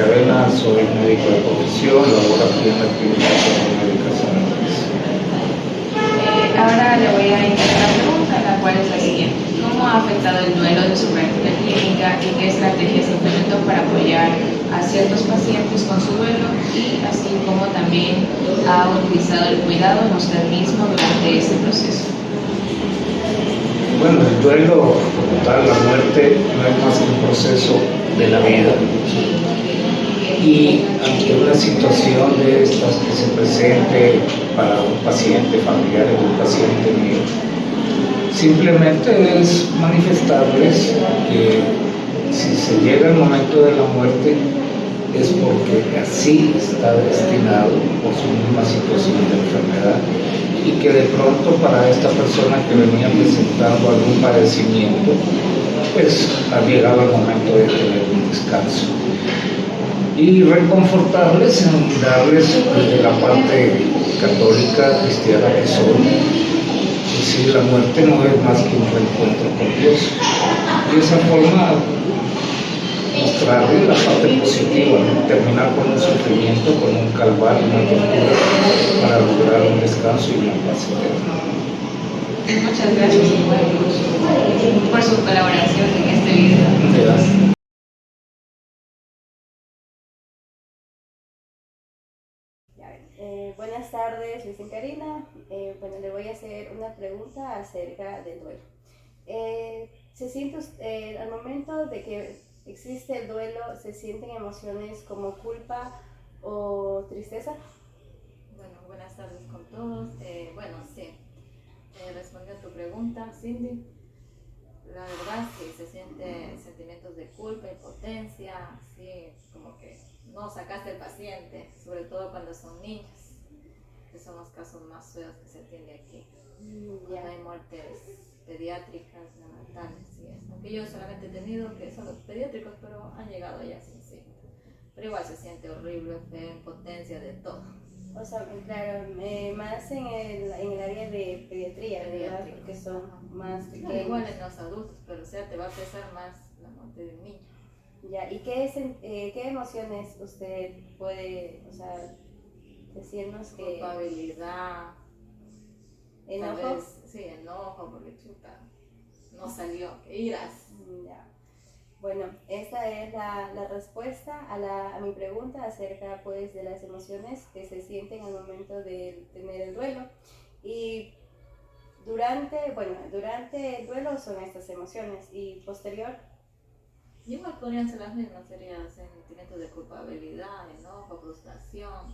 Cadena, soy médico de profesión, laboro aquí en la Clínica Médica San Andrés. Ahora le voy a indicar la pregunta, la cual es la siguiente. ¿Cómo ha afectado el duelo de su práctica clínica y qué estrategias implementó para apoyar a ciertos pacientes con su duelo y así como también ha utilizado el cuidado en usted mismo durante este proceso? Bueno, el duelo, como tal, la muerte, no es más que un proceso de la vida. Y ante una situación de estas que se presente para un paciente, familiar de un paciente mío, simplemente es manifestarles que si se llega el momento de la muerte es porque así está destinado por su misma situación de enfermedad y que de pronto para esta persona que venía presentando algún padecimiento, pues ha llegado el momento de tener un descanso. Y reconfortarles, darles desde la parte católica, cristiana que soy, decir, la muerte no es más que un reencuentro con Dios. Y de esa forma mostrarles la parte positiva, ¿no? Terminar con un sufrimiento, con un calvario, una tortura, para lograr un descanso y una paz eterna. Muchas gracias por su colaboración en este video. Gracias. Buenas tardes, Luis y Karina. Bueno, le voy a hacer una pregunta acerca del duelo. ¿Se siente usted, al momento de que existe el duelo, se sienten emociones como culpa o tristeza? Bueno, buenas tardes con todos. Bueno, sí, respondiendo a tu pregunta, Cindy, la verdad es que se sienten sentimientos de culpa, impotencia, sí, como que no sacaste al paciente, sobre todo cuando son niños, que son los casos más feos que se atiende aquí. Cuando hay muertes pediátricas, neonatales, sí es. Aunque yo solamente he tenido que son los pediátricos, pero han llegado ya sin síntomas. Pero igual se siente horrible, feo, impotencia, de todo. O sea, claro, más en el área de pediatría, ¿verdad? Porque son más pequeños. No, igual en los adultos, pero o sea, te va a pesar más la muerte de un niño. Ya, ¿y qué emociones usted puede, o sea, decirnos que... Culpabilidad. ¿Enojo? Tal vez, sí, enojo, porque chuta, no salió, que iras. Ya. Bueno, esta es la respuesta a mi pregunta acerca pues de las emociones que se sienten al momento de tener el duelo. Y durante el duelo son estas emociones y posterior. Igual podrían ser las mismas, serían sentimientos de culpabilidad, enojo, frustración,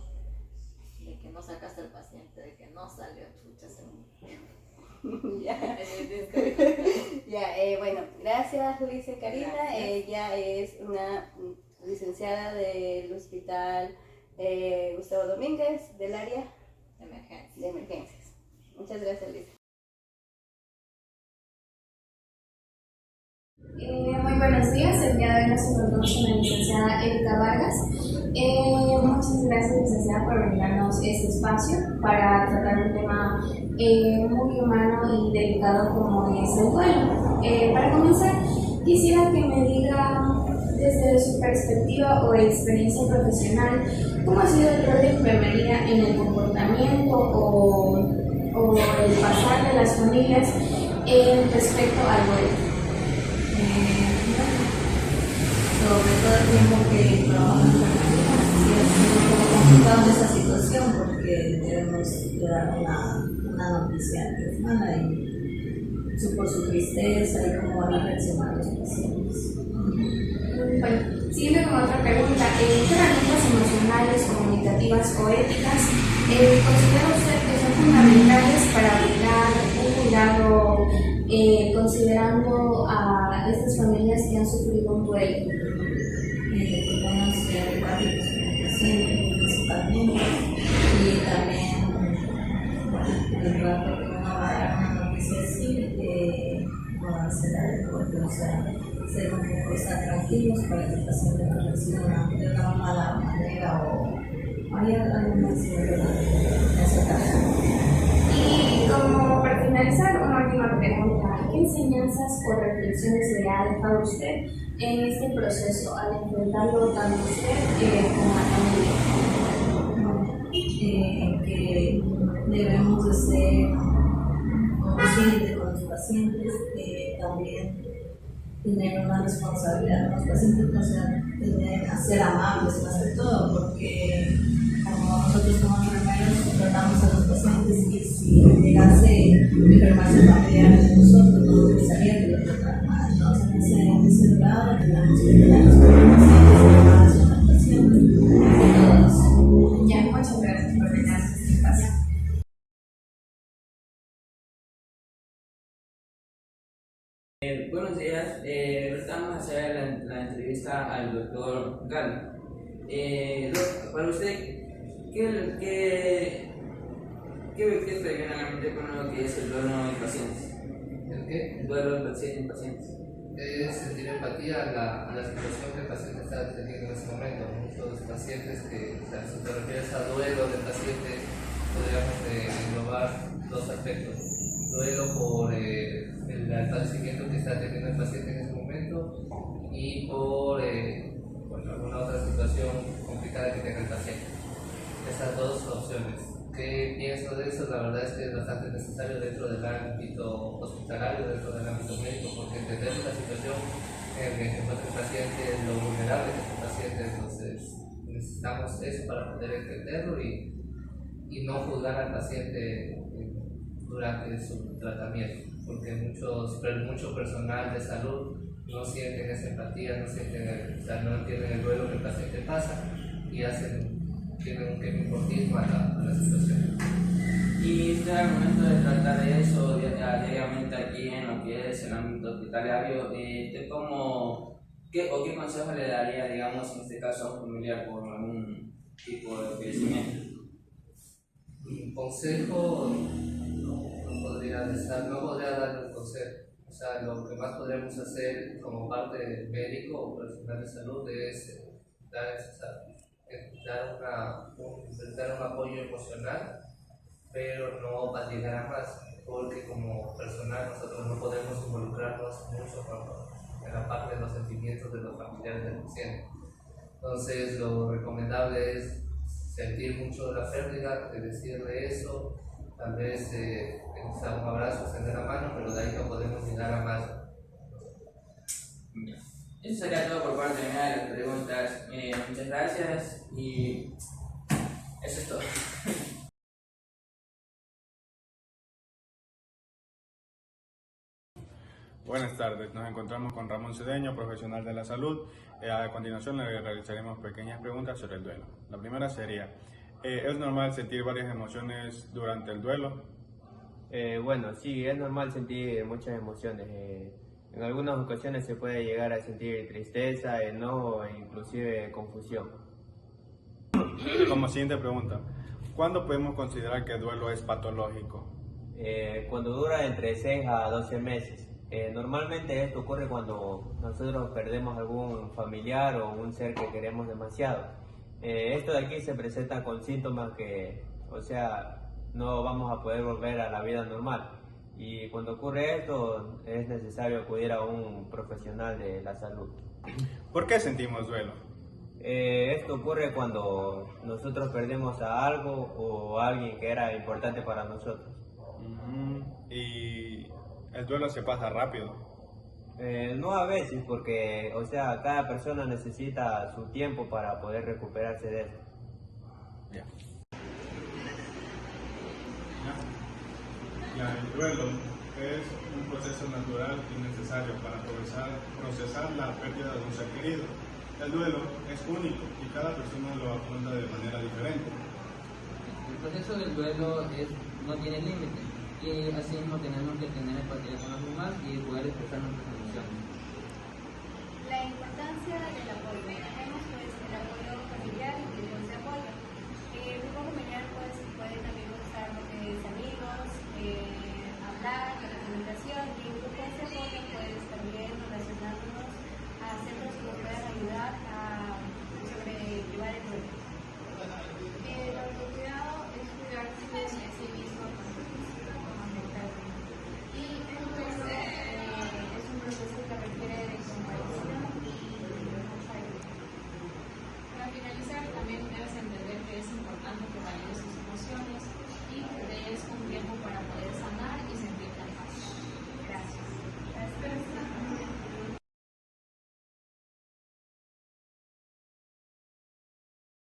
de que no sacaste al paciente, de que no salió, chucha, se Ya. Bueno, gracias Luis y Karina. Ella es una licenciada del Hospital Gustavo Domínguez del área de emergencias. Muchas gracias, Luis. Muy buenos días, el día de hoy nos encontramos con la licenciada Erika Vargas. Muchas gracias, licenciada, por brindarnos este espacio para tratar un tema muy humano y delicado como es el duelo. Para comenzar, quisiera que me diga desde su perspectiva o experiencia profesional, ¿cómo ha sido el rol de enfermería en el comportamiento o el pasar de las familias respecto al duelo? Sobre todo el tiempo que trabajo en enfermería, sí ha sido un poco complicado esa situación porque debemos dar una noticia que es mala y por su tristeza y cómo van a reaccionar los pacientes. Bueno, siguiendo con otra pregunta, ¿qué herramientas emocionales, comunicativas o éticas considera usted que son fundamentales para brindar un cuidado considerando a estas familias que han sufrido un duelo? Tenemos que adecuar el paciente principalmente y también el rato que uno va a dar una noticia así, no va a ser adecuado, o sea, ser un poco estar tranquilos para que el paciente no reaccione de una mala manera o haya alguna en ese caso. Y como para finalizar, una última pregunta. ¿Qué enseñanzas o reflexiones le ha dejado usted en este proceso al enfrentarlo tanto usted como la familia? Que debemos de ser conscientes con los pacientes, también tener una responsabilidad con los pacientes, o sea, ser amables más que todo, porque como nosotros como enfermeros tratamos a los pacientes y si llegase enfermarse familiares de nosotros, no utilizaría que lo tratar mal, ¿no? O sea, en ese lado tenemos que tener los pacientes amables con los pacientes y todo eso. Ya, muchas gracias por venir a este espacio. Buenos días, estamos a hacer la entrevista al doctor Galo. Para usted, ¿qué te viene a la mente con lo que es el duelo en pacientes? ¿El qué? El duelo en pacientes. Es sentir empatía a la situación que el paciente está teniendo en ese momento. Muchos pacientes que, o sea, si te refieres a duelo del paciente, podríamos englobar dos aspectos. Duelo por el padecimiento que está teniendo el paciente en ese momento y por alguna otra situación complicada que tenga el paciente. Esas dos opciones. ¿Qué pienso de eso? La verdad es que es bastante necesario dentro del ámbito hospitalario, dentro del ámbito médico, porque entendemos la situación en la que se encuentra el paciente, lo vulnerable que es el paciente, entonces necesitamos eso para poder entenderlo y no juzgar al paciente durante su tratamiento, porque mucho personal de salud no sienten esa empatía, no entienden el duelo que el paciente pasa y tienen un quemicortismo a la situación. Y usted al momento de tratar de eso diariamente aquí en lo que es el ámbito hospitalario, ¿qué consejo le daría, digamos, en este caso a un familiar por algún tipo de fallecimiento? Un consejo no podría darle un consejo. O sea, lo que más podríamos hacer como parte del médico o personal de salud es dar un apoyo emocional, pero no para llegar a más, porque como personal nosotros no podemos involucrarnos mucho en la parte de los sentimientos de los familiares del paciente. Entonces, lo recomendable es sentir mucho la pérdida, de decirle eso, tal vez un abrazo, extender la mano, pero de ahí no podemos llegar a más. Eso sería todo por parte de las preguntas. Muchas gracias y eso es todo. Buenas tardes, nos encontramos con Ramón Cedeño, profesional de la salud. A continuación le realizaremos pequeñas preguntas sobre el duelo. La primera sería, ¿es normal sentir varias emociones durante el duelo? Bueno, sí, es normal sentir muchas emociones. En algunas ocasiones se puede llegar a sentir tristeza, enojo e inclusive confusión. Como siguiente pregunta, ¿cuándo podemos considerar que el duelo es patológico? Cuando dura entre 6 a 12 meses. Normalmente esto ocurre cuando nosotros perdemos algún familiar o un ser que queremos demasiado. Esto de aquí se presenta con síntomas que, o sea, no vamos a poder volver a la vida normal. Y cuando ocurre esto, es necesario acudir a un profesional de la salud. ¿Por qué sentimos duelo? Esto ocurre cuando nosotros perdemos a algo o a alguien que era importante para nosotros. ¿Y el duelo se pasa rápido? No a veces, porque, o sea, cada persona necesita su tiempo para poder recuperarse de esto. Ya. El duelo es un proceso natural y necesario para procesar la pérdida de un ser querido. El duelo es único y cada persona lo afronta de manera diferente. El proceso del duelo no tiene límite y así mismo tenemos que tener empatía con los demás y poder expresar nuestras emociones. La importancia del apoyo. Tenemos pues el apoyo familiar y el de apoyo. El grupo familiar pues puede también usar lo que es amigos,